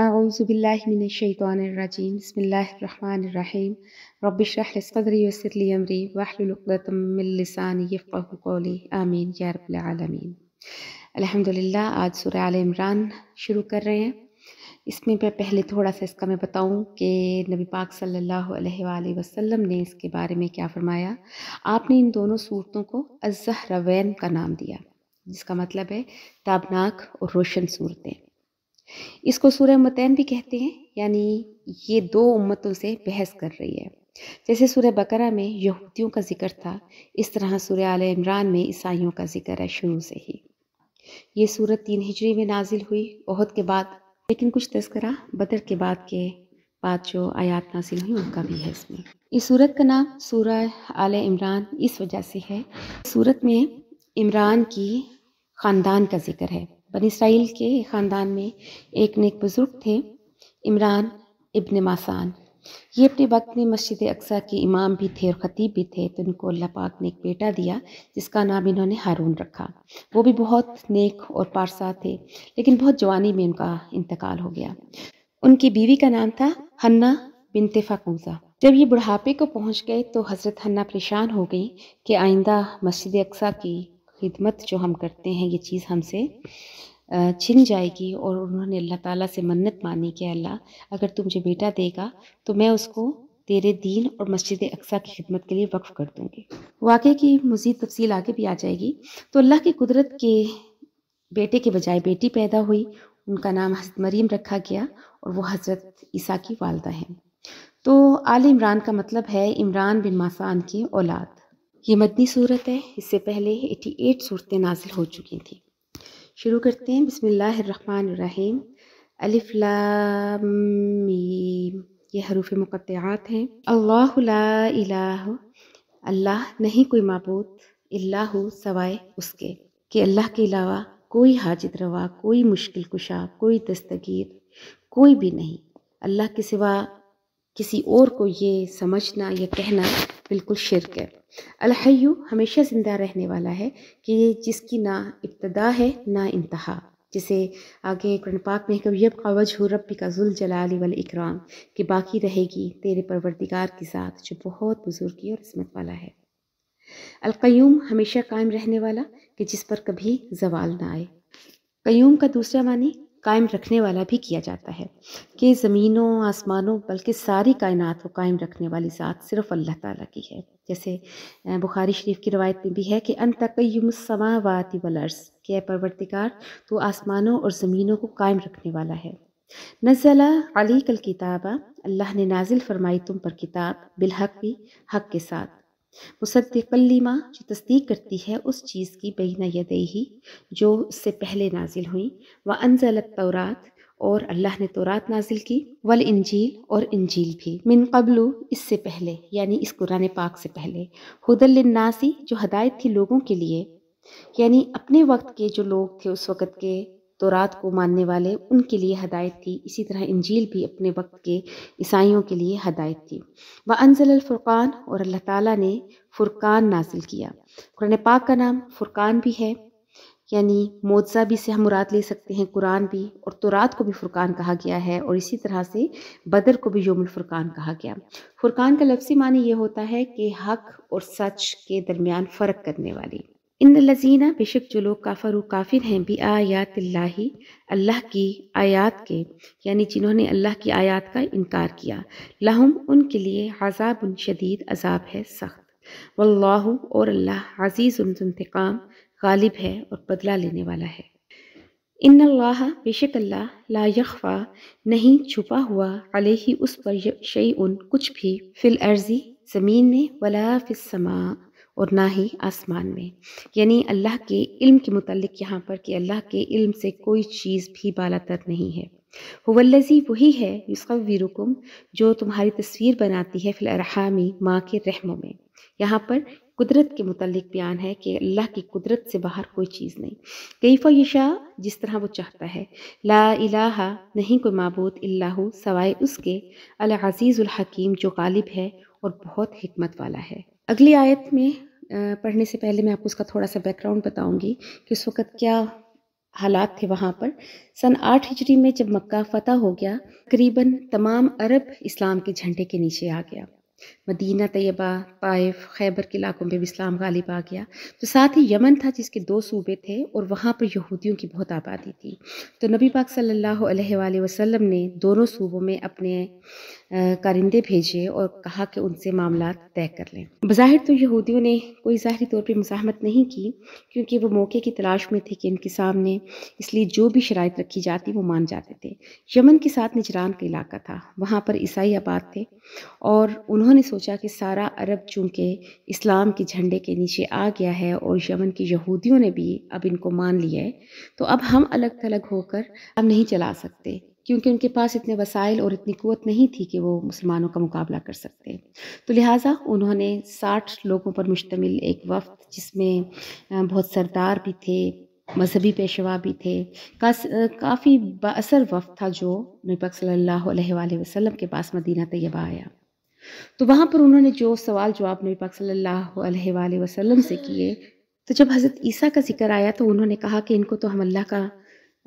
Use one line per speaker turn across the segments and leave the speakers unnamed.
أعوذ بالله من الشيطان الرجيم بسم الله الرحمن الرحيم رب اشرح لي صدري ويسر لي أمري واحلل عقدة من لساني يفقهوا قولي آمین یا رب العالمین۔ الحمدللہ آج سورہ آل عمران شروع کر رہے ہیں۔ اس میں پہلے تھوڑا سا اس کا میں بتاؤں کہ نبی پاک صلی اللہ علیہ وآلہ وسلم نے اس کے بارے میں کیا فرمایا۔ آپ نے ان دونوں صورتوں کو الزہروین کا نام دیا، جس کا مطلب ہے تابناک اور روشن صورتیں۔ اس کو سورہ امتین بھی کہتے ہیں، یعنی یہ دو امتوں سے بحث کر رہی ہے۔ جیسے سورہ بقرہ میں یہودیوں کا ذکر تھا، اس طرح سورہ آل عمران میں عیسائیوں کا ذکر ہے شروع سے ہی۔ یہ سورت 3 ہجری میں نازل ہوئی احد کے بعد، لیکن کچھ تذکرہ بدر کے بعد جو آیات نازل ہوئی ان کا بھی ہے اس میں۔ اس سورت کا نام سورہ آل عمران اس وجہ سے ہے، سورت میں عمران کی خاندان کا ذکر ہے۔ بنی اسرائیل کے خاندان میں ایک نیک بزرگ تھے، عمران ابن ماسان۔ یہ اپنے وقت میں مسجد اقصیٰ کے امام بھی تھے اور خطیب بھی تھے، تو ان کو اللہ پاک نے ایک بیٹا دیا جس کا نام انہوں نے ہارون رکھا۔ وہ بھی بہت نیک اور پارسا تھے، لیکن بہت جوانی میں ان کا انتقال ہو گیا۔ ان کی بیوی کا نام تھا حنہ بنت فقوزہ۔ جب یہ بڑھاپے کو پہنچ گئے تو حضرت حنہ پریشان ہو گئی کہ آئندہ مسجد اقصیٰ کی خدمت جو ہم کرتے ہیں یہ چیز ہم سے چھن جائے گی، اور انہوں نے اللہ تعالیٰ سے منت مانی کہ اللہ اگر تم مجھے بیٹا دے گا تو میں اس کو تیرے دین اور مسجد اقصیٰ کی خدمت کے لیے وقف کر دوں گی۔ واقعے کی مزید تفصیل آگے بھی آ جائے گی۔ تو اللہ کی قدرت کے بیٹے کے بجائے بیٹی پیدا ہوئی، ان کا نام حضرت مریم رکھا گیا، اور وہ حضرت عیسیٰ کی والدہ ہیں۔ تو آل عمران کا مطلب ہے عمران بن ماسان کی اولاد۔ یہ مدنی صورت ہے، اس سے پہلے 88 صورتیں نازل ہو چکی تھیں۔ شروع کرتے ہیں، بسم اللہ الرحمن الرحیم۔ الف لام میم، یہ حروف مقطعات ہیں۔ اللہ لا الہ، اللہ نہیں کوئی معبود، الا ہو سوائے اس کے، کہ اللہ کے علاوہ کوئی حاجت روا، کوئی مشکل کشا، کوئی دستگیر کوئی بھی نہیں۔ اللہ کے سوا کسی اور کو یہ سمجھنا یا کہنا بالکل شرک ہے۔ الحی، ہمیشہ زندہ رہنے والا ہے، کہ جس کی نہ ابتدا ہے نہ انتہا، جسے آگے قرآن پاک میں کہ یبقی وجہ ربک ذو الجلال والاکرام، کہ باقی رہے گی تیرے پروردگار کی ذات جو بہت بزرگی اور عظمت والا ہے۔ القیوم، ہمیشہ قائم رہنے والا، کہ جس پر کبھی زوال نہ آئے۔ قیوم کا دوسرا معنی قائم رکھنے والا بھی کیا جاتا ہے، کہ زمینوں آسمانوں بلکہ ساری کائنات کو قائم رکھنے والی ذات صرف اللہ تعالیٰ کی ہے۔ جیسے بخاری شریف کی روایت میں بھی ہے کہ انت قیم السماوات والارض، کہ اے پروردگار تو آسمانوں اور زمینوں کو قائم رکھنے والا ہے۔ نزل علیک الکتاب، اللہ نے نازل فرمائی تم پر کتاب، بالحق بھی حق کے ساتھ، مصدقا لما، جو تصدیق کرتی ہے اس چیز کی، بین یدیہ جو اس سے پہلے نازل ہوئی، وانزل التوراۃ، اور اللہ نے تورات نازل کی، والانجیل، اور انجیل بھی، من قبل اس سے پہلے، یعنی اس قرآن پاک سے پہلے، ھدی للناس جو ہدایت تھی لوگوں کے لیے، یعنی اپنے وقت کے جو لوگ تھے اس وقت کے تورات کو ماننے والے ان کے لیے ہدایت تھی، اسی طرح انجیل بھی اپنے وقت کے عیسائیوں کے لیے ہدایت تھی۔ وانزل الفرقان، اور اللہ تعالیٰ نے فرقان نازل کیا۔ قرآن پاک کا نام فرقان بھی ہے، یعنی معجزہ بھی سے ہم مراد لے سکتے ہیں، قرآن بھی، اور تورات کو بھی فرقان کہا گیا ہے، اور اسی طرح سے بدر کو بھی یوم الفرقان کہا گیا۔ فرقان کا لفظی معنی یہ ہوتا ہے کہ حق اور سچ کے درمیان فرق کرنے والی۔ ان الذین، بے شک جو لوگ کافروا کافر ہیں، بآیات اللہ، اللہ کی آیات کے، یعنی جنہوں نے اللہ کی آیات کا انکار کیا، لہم ان کے لیے عذاب شدید، عذاب ہے سخت، واللہ اور اللہ عزیز ذو انتقام، غالب ہے اور بدلہ لینے والا ہے۔ ان اللہ، بے شک اللہ، لا یخفی، نہیں چھپا ہوا، علیہ اس پر، شیء کچھ بھی، فی الارض زمین میں، ولا فی السماء اور نہ ہی آسمان میں، یعنی اللہ کے علم کے متعلق یہاں پر کہ اللہ کے علم سے کوئی چیز بھی بالا تر نہیں ہے۔ هو الذی، وہی ہے، یصورکم جو تمہاری تصویر بناتی ہے، فی الارحام ماں کے رحموں میں۔ یہاں پر قدرت کے متعلق بیان ہے کہ اللہ کی قدرت سے باہر کوئی چیز نہیں۔ کیف یشاء، جس طرح وہ چاہتا ہے۔ لا الہ، نہیں کوئی معبود، الا ہو سوائے اس کے، العزیز الحکیم جو غالب ہے اور بہت حکمت والا ہے۔ اگلی آیت میں پڑھنے سے پہلے میں آپ کو اس کا تھوڑا سا بیک گراؤنڈ بتاؤں گی کہ اس وقت کیا حالات تھے وہاں پر۔ سن 8 ہجری میں جب مکہ فتح ہو گیا، تقریباً تمام عرب اسلام کے جھنڈے کے نیچے آ گیا۔ مدینہ طیبہ، طائف، خیبر کے علاقوں میں بھی اسلام غالب آ گیا۔ تو ساتھ ہی یمن تھا جس کے 2 صوبے تھے اور وہاں پر یہودیوں کی بہت آبادی تھی۔ تو نبی پاک صلی اللہ علیہ وآلہ وسلم نے دونوں صوبوں میں اپنے کارندے بھیجے اور کہا کہ ان سے معاملات طے کر لیں۔ بظاہر تو یہودیوں نے کوئی ظاہری طور پہ مزاحمت نہیں کی، کیونکہ وہ موقع کی تلاش میں تھے کہ ان کے سامنے، اس لیے جو بھی شرائط رکھی جاتی وہ مان جاتے تھے۔ یمن کے ساتھ نجران کا علاقہ تھا، وہاں پر عیسائی آباد تھے، اور انہوں نے سوچا کہ سارا عرب چونکہ اسلام کے جھنڈے کے نیچے آ گیا ہے اور یمن کے یہودیوں نے بھی اب ان کو مان لیا ہے، تو اب ہم الگ تھلگ ہو کر ہم نہیں چلا سکتے، کیونکہ ان کے پاس اتنے وسائل اور اتنی قوت نہیں تھی کہ وہ مسلمانوں کا مقابلہ کر سکتے۔ تو لہٰذا انہوں نے 60 لوگوں پر مشتمل ایک وفد، جس میں بہت سردار بھی تھے، مذہبی پیشوا بھی تھے، کافی بااثر وفد تھا جو نبی پاک صلی اللہ علیہ وآلہ وسلم کے پاس مدینہ طیبہ آیا۔ تو وہاں پر انہوں نے جو سوال جواب نبی پاک صلی اللہ علیہ وآلہ وسلم سے کیے، تو جب حضرت عیسیٰ کا ذکر آیا تو انہوں نے کہا کہ ان کو تو ہم اللہ کا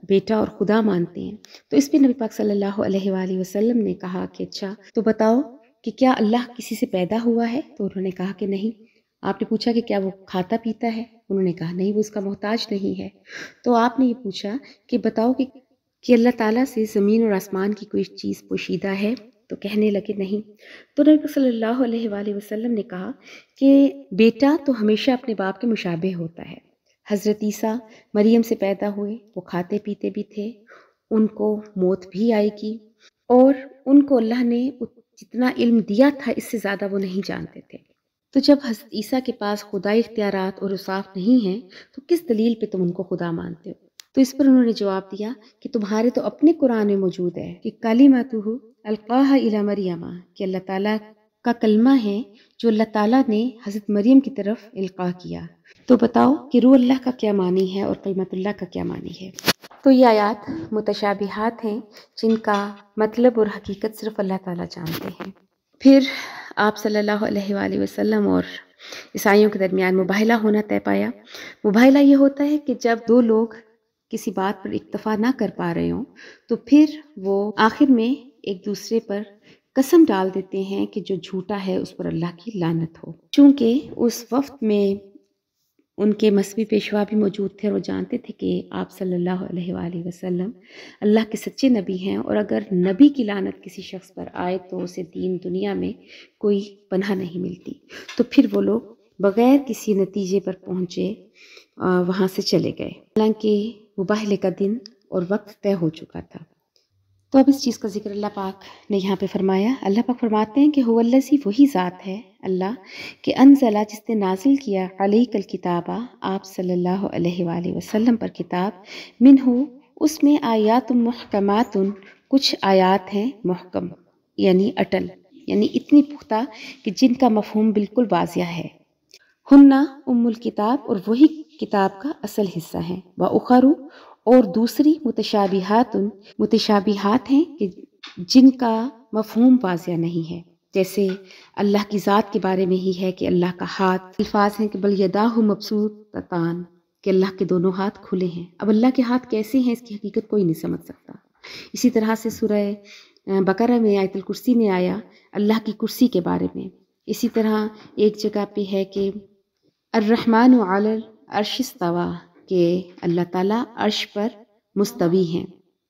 بیٹا اور خدا مانتے ہیں۔ تو اس پہ نبی پاک صلی اللہ علیہ وآلہ وسلم نے کہا کہ اچھا تو بتاؤ کہ کیا اللہ کسی سے پیدا ہوا ہے؟ تو انہوں نے کہا کہ نہیں۔ آپ نے پوچھا کہ کیا وہ کھاتا پیتا ہے؟ انہوں نے کہا نہیں، وہ اس کا محتاج نہیں ہے۔ تو آپ نے یہ پوچھا کہ بتاؤ کہ اللہ تعالیٰ سے زمین اور آسمان کی کوئی چیز پوشیدہ ہے؟ تو کہنے لگے نہیں۔ تو نبی صلی اللہ علیہ وآلہ وسلم نے کہا کہ بیٹا تو ہمیشہ اپنے باپ کے مشابہ ہوتا ہے۔ حضرت عیسیٰ مریم سے پیدا ہوئے، وہ کھاتے پیتے بھی تھے، ان کو موت بھی آئے گی، اور ان کو اللہ نے جتنا علم دیا تھا اس سے زیادہ وہ نہیں جانتے تھے۔ تو جب حضرت عیسیٰ کے پاس خدائی اختیارات اور اوصاف نہیں ہیں تو کس دلیل پہ تم ان کو خدا مانتے ہو؟ تو اس پر انہوں نے جواب دیا کہ تمہارے تو اپنے قرآن میں موجود ہے کہ کلمتہ القاها الی مریم، کہ اللہ تعالیٰ کا کلمہ ہے جو اللہ تعالیٰ نے حضرت مریم کی طرف القاء کیا۔ تو بتاؤ کہ روح اللہ کا کیا معنی ہے اور کلمت اللہ کا کیا معنی ہے؟ تو یہ آیات متشابہات ہیں جن کا مطلب اور حقیقت صرف اللہ تعالیٰ جانتے ہیں۔ پھر آپ صلی اللہ علیہ وآلہ وسلم اور عیسائیوں کے درمیان مباہلہ ہونا طے پایا۔ مباہلہ یہ ہوتا ہے کہ جب 2 لوگ کسی بات پر اکتفا نہ کر پا رہے ہوں تو پھر وہ آخر میں ایک دوسرے پر قسم ڈال دیتے ہیں کہ جو جھوٹا ہے اس پر اللہ کی لعنت ہو۔ چونکہ اس وفد میں ان کے مذہبی پیشوا بھی موجود تھے اور وہ جانتے تھے کہ آپ صلی اللہ علیہ وآلہ وسلم اللہ کے سچے نبی ہیں، اور اگر نبی کی لعنت کسی شخص پر آئے تو اسے دین دنیا میں کوئی پناہ نہیں ملتی۔ تو پھر وہ لوگ بغیر کسی نتیجے پر پہنچے وہاں سے چلے گئے، حالانکہ مباہلے کا دن اور وقت طے ہو چکا تھا۔ تو اب اس چیز کا ذکر اللہ پاک نے یہاں پہ فرمایا۔ اللہ پاک فرماتے ہیں کہ هو الذی، وہی ذات ہے اللہ کہ انزلہ، جس نے نازل کیا علیک الکتاب، آپ صلی اللہ علیہ وآلہ وسلم پر کتاب، منہ، اس میں آیات محکمات، کچھ آیات ہیں محکم یعنی اٹل، یعنی اتنی پختہ کہ جن کا مفہوم بالکل واضح ہے۔ ہنہ ام الکتاب، اور وہی کتاب کا اصل حصہ ہیں، وَأُخَرُ، اور دوسری متشابہات، متشابہات ہیں کہ جن کا مفہوم واضح نہیں ہے، جیسے اللہ کی ذات کے بارے میں ہی ہے کہ اللہ کا ہاتھ، الفاظ ہیں کہ بل یداہ مبسوطتان، کہ اللہ کے دونوں ہاتھ کھلے ہیں۔ اب اللہ کے ہاتھ کیسے ہیں اس کی حقیقت کوئی نہیں سمجھ سکتا۔ اسی طرح سے سورہ بقرہ میں آیت الکرسی میں آیا اللہ کی کرسی کے بارے میں۔ اسی طرح ایک جگہ پہ ہے کہ الرحمن علی العرش استویٰ، کہ اللہ تعالیٰ عرش پر مستوی ہیں۔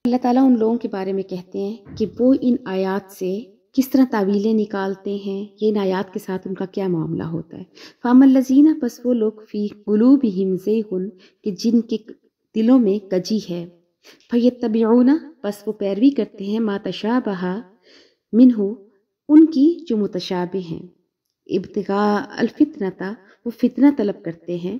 اللہ تعالیٰ ان لوگوں کے بارے میں کہتے ہیں کہ وہ ان آیات سے کس طرح تعویلیں نکالتے ہیں، یہ ان آیات کے ساتھ ان کا کیا معاملہ ہوتا ہے۔ فَأَمَّا الَّذِينَ، پس وہ لوگ فی قلوبہم زیغ، کہ جن کے دلوں میں کجی ہے، فَیَتَّبِعُونَ، پس وہ پیروی کرتے ہیں، مَا تَشَابَہَ مِنْہُ، ان کی جو متشابہ ہیں، ابتغاء الفتنۃ، وہ فتنہ طلب کرتے ہیں،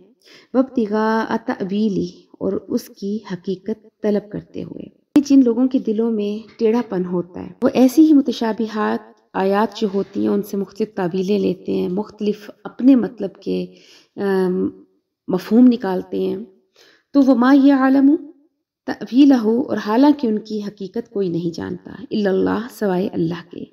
وابتغاء تأویلہ، اور اس کی حقیقت طلب کرتے ہوئے۔ جن لوگوں کے دلوں میں ٹیڑھا پن ہوتا ہے وہ ایسی ہی متشابہات آیات جو ہوتی ہیں ان سے مختلف تعویلیں لیتے ہیں، مختلف اپنے مطلب کے مفہوم نکالتے ہیں۔ تو وما یعلم تأویلہ، اور حالانکہ ان کی حقیقت کوئی نہیں جانتا، الا اللہ، سوائے اللہ کے۔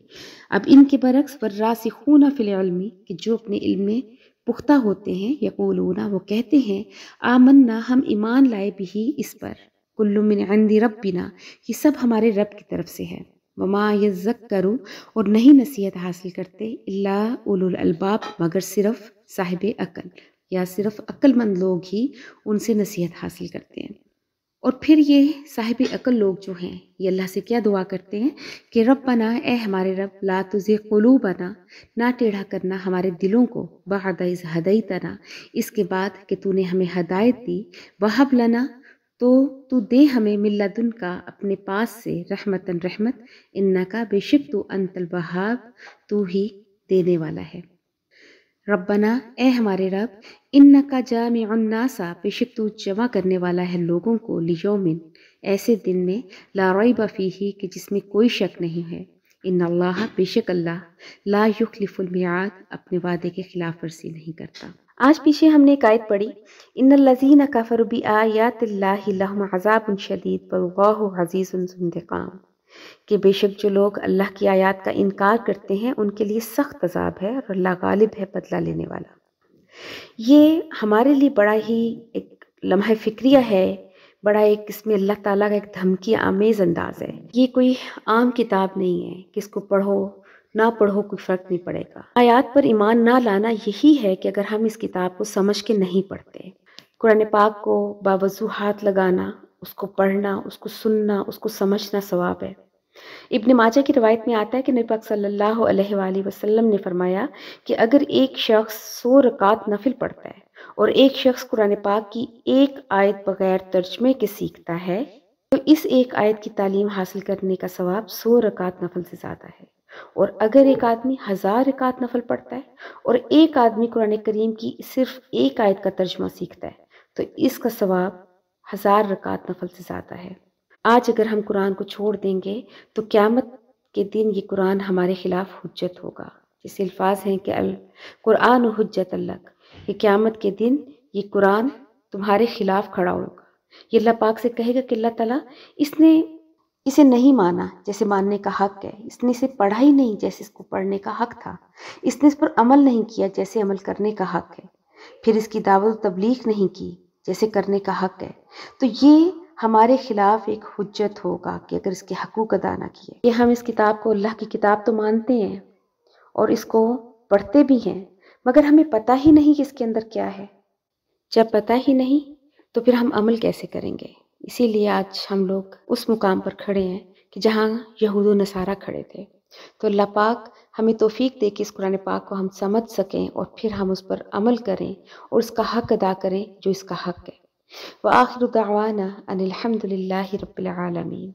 اب ان کے برعکس والراسخون فی العلم، کہ جو اپنے علم میں پختہ ہوتے ہیں، یقولون، وہ کہتے ہیں، آمنا، ہم ایمان لائے بھی اس پر، کل من عند ربنا، یہ سب ہمارے رب کی طرف سے ہے۔ وما یذکروا، اور نہیں نصیحت حاصل کرتے، الا اولو الالباب، مگر صرف صاحب عقل، یا صرف عقل مند لوگ ہی ان سے نصیحت حاصل کرتے ہیں۔ اور پھر یہ صاحب عقل لوگ جو ہیں یہ اللہ سے کیا دعا کرتے ہیں کہ ربنا، اے ہمارے رب، لا تزغ قلوبنا، نہ ٹیڑھا کرنا ہمارے دلوں کو، بعد اذ ہدیتنا، اس کے بعد کہ تو نے ہمیں ہدایت دی، وہب لنا، تو دے ہمیں من لدنکا، اپنے پاس سے، رحمتن رحمت، انکا، بے شک تو، انت الوہاب، تو ہی دینے والا ہے۔ ربنا، اے ہمارے رب، انکا جامع الناس، بے شک تو جمع کرنے والا ہے لوگوں کو، لیومن، ایسے دن میں، لا ریب فیہ، کہ جس میں کوئی شک نہیں ہے، ان اللہ، بے شک اللہ، لا یخلف المیعاد، اپنے وعدے کے خلاف ورزی نہیں کرتا۔ آج پیچھے ہم نے ایک آیت پڑھی، ان الذین کفروا بآیات اللہ لہم عذاب شدید واللہ عزیز ذو انتقام، کہ بے شک جو لوگ اللہ کی آیات کا انکار کرتے ہیں ان کے لیے سخت عذاب ہے، اور اللہ غالب ہے، بدلہ لینے والا۔ یہ ہمارے لیے بڑا ہی ایک لمحہ فکریہ ہے، بڑا ایک اس میں اللہ تعالیٰ کا ایک دھمکی آمیز انداز ہے۔ یہ کوئی عام کتاب نہیں ہے کہ اس کو پڑھو نہ پڑھو کوئی فرق نہیں پڑے گا۔ آیات پر ایمان نہ لانا یہی ہے کہ اگر ہم اس کتاب کو سمجھ کے نہیں پڑھتے، قرآن پاک کو باوضو ہاتھ لگانا، اس کو پڑھنا، اس کو سننا، اس کو سمجھنا ثواب ہے۔ ابن ماجہ کی روایت میں آتا ہے کہ نبی پاک صلی اللہ علیہ وآلہ وسلم نے فرمایا کہ اگر ایک شخص 100 رکعت نفل پڑھتا ہے اور ایک شخص قرآن پاک کی ایک آیت بغیر ترجمے کے سیکھتا ہے تو اس ایک آیت کی تعلیم حاصل کرنے کا ثواب 100 رکعت نفل سے زیادہ ہے۔ اور اگر ایک آدمی 1000 رکعت نفل پڑھتا ہے اور ایک آدمی قرآن کریم کی صرف ایک آیت کا ترجمہ سیکھتا ہے تو اس کا ثواب 1000 رکعت نفل سے زیادہ ہے۔ آج اگر ہم قرآن کو چھوڑ دیں گے تو قیامت کے دن یہ قرآن ہمارے خلاف حجت ہوگا، جیسے الفاظ ہیں کہ القرآن حجت لک، کہ قیامت کے دن یہ قرآن تمہارے خلاف کھڑا ہوگا۔ یہ اللہ پاک سے کہے گا کہ اللہ تعالیٰ، اس نے اسے نہیں مانا جیسے ماننے کا حق ہے، اس نے اسے پڑھا ہی نہیں جیسے اس کو پڑھنے کا حق تھا، اس نے اس پر عمل نہیں کیا جیسے عمل کرنے کا حق ہے، پھر اس کی دعوت و تبلیغ نہیں کی جیسے کرنے کا حق ہے، تو یہ ہمارے خلاف ایک حجت ہوگا کہ اگر اس کے حقوق ادا نہ کیے۔ کہ ہم اس کتاب کو اللہ کی کتاب تو مانتے ہیں اور اس کو پڑھتے بھی ہیں، مگر ہمیں پتہ ہی نہیں کہ اس کے اندر کیا ہے۔ جب پتہ ہی نہیں تو پھر ہم عمل کیسے کریں گے؟ اسی لیے آج ہم لوگ اس مقام پر کھڑے ہیں کہ جہاں یہود و نصارہ کھڑے تھے۔ تو اللہ پاک ہمیں توفیق دے کہ اس قرآن پاک کو ہم سمجھ سکیں اور پھر ہم اس پر عمل کریں اور اس کا حق ادا کریں جو اس کا حق ہے۔ وآخر دعوانا ان الحمد للہ رب العالمین۔